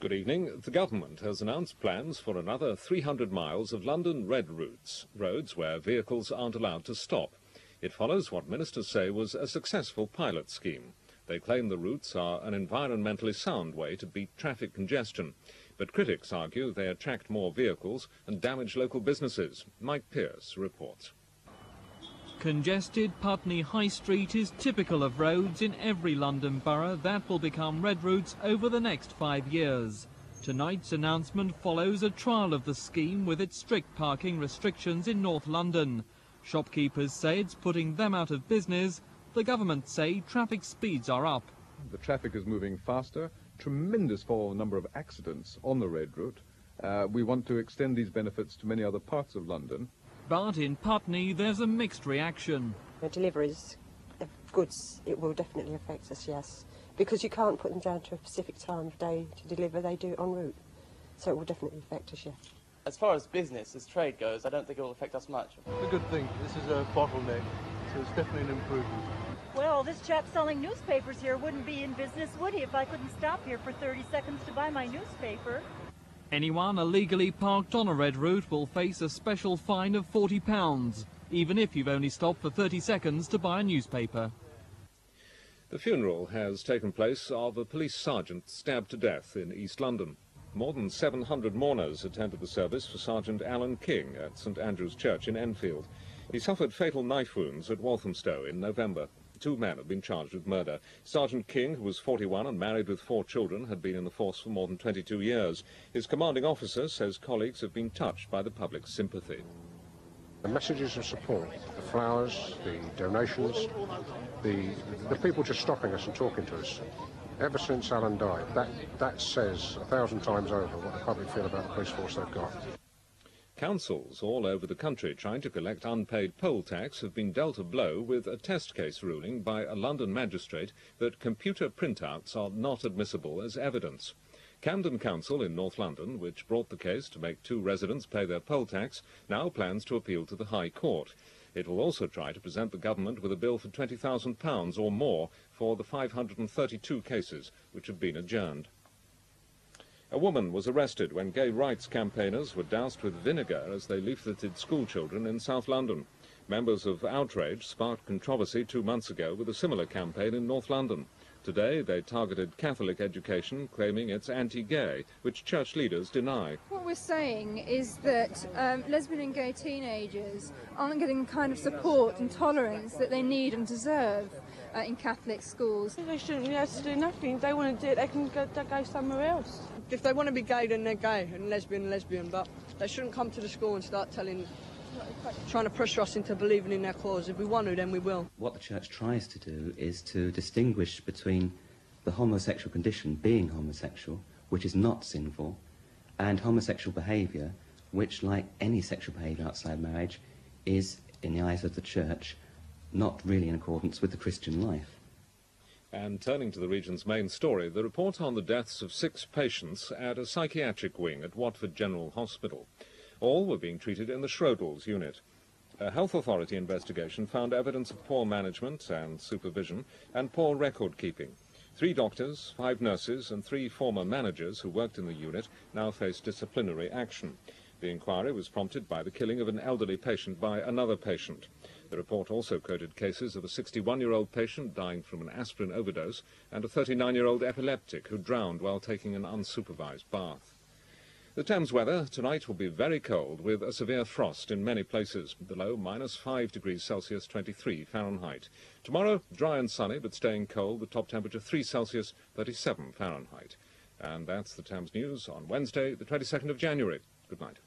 Good evening. The government has announced plans for another 300 miles of London red routes, roads where vehicles aren't allowed to stop. It follows what ministers say was a successful pilot scheme. They claim the routes are an environmentally sound way to beat traffic congestion. But critics argue they attract more vehicles and damage local businesses. Mike Pearce reports. Congested Putney High Street is typical of roads in every London borough that will become red routes over the next 5 years. Tonight's announcement follows a trial of the scheme with its strict parking restrictions in North London. Shopkeepers say it's putting them out of business. The government say traffic speeds are up. The traffic is moving faster, tremendous fall in the number of accidents on the red route. We want to extend these benefits to many other parts of London. But in Putney, there's a mixed reaction. The deliveries of goods, it will definitely affect us, yes. Because you can't put them down to a specific time of day to deliver, they do it en route. So it will definitely affect us, yes. As far as business, as trade goes, I don't think it will affect us much. It's a good thing. This is a bottleneck, so it's definitely an improvement. Well, this chap selling newspapers here wouldn't be in business, would he, if I couldn't stop here for 30 seconds to buy my newspaper? Anyone illegally parked on a red route will face a special fine of £40, even if you've only stopped for 30 seconds to buy a newspaper. The funeral has taken place of a police sergeant stabbed to death in East London. More than 700 mourners attended the service for Sergeant Alan King at St Andrew's Church in Enfield. He suffered fatal knife wounds at Walthamstow in November. 2 men have been charged with murder. Sergeant King, who was 41 and married with 4 children, had been in the force for more than 22 years. His commanding officer says colleagues have been touched by the public's sympathy. The messages of support, the flowers, the donations, the people just stopping us and talking to us. Ever since Alan died, that says 1,000 times over what the public feel about the police force they've got. Councils all over the country trying to collect unpaid poll tax have been dealt a blow with a test case ruling by a London magistrate that computer printouts are not admissible as evidence. Camden Council in North London, which brought the case to make 2 residents pay their poll tax, now plans to appeal to the High Court. It will also try to present the government with a bill for £20,000 or more for the 532 cases which have been adjourned. A woman was arrested when gay rights campaigners were doused with vinegar as they leafleted schoolchildren in South London. Members of Outrage sparked controversy 2 months ago with a similar campaign in North London. Today they targeted Catholic education, claiming it's anti-gay, which church leaders deny. What we're saying is that lesbian and gay teenagers aren't getting the kind of support and tolerance that they need and deserve in Catholic schools. They shouldn't be able to do nothing. If they want to do it, they can go somewhere else. If they want to be gay, then they're gay, and lesbian, but they shouldn't come to the school and start trying to pressure us into believing in their cause. If we want to, then we will. What the church tries to do is to distinguish between the homosexual condition, being homosexual, which is not sinful, and homosexual behaviour, which, like any sexual behaviour outside marriage, is, in the eyes of the church, not really in accordance with the Christian life. And turning to the region's main story, the report on the deaths of 6 patients at a psychiatric wing at Watford General Hospital. All were being treated in the Schrodels unit. A health authority investigation found evidence of poor management and supervision and poor record-keeping. 3 doctors, 5 nurses and 3 former managers who worked in the unit now face disciplinary action. The inquiry was prompted by the killing of an elderly patient by another patient. The report also quoted cases of a 61-year-old patient dying from an aspirin overdose and a 39-year-old epileptic who drowned while taking an unsupervised bath. The Thames weather tonight will be very cold with a severe frost in many places. The low -5 degrees Celsius, 23 Fahrenheit. Tomorrow, dry and sunny but staying cold, the top temperature 3 Celsius, 37 Fahrenheit. And that's the Thames News on Wednesday, the 22nd of January. Good night.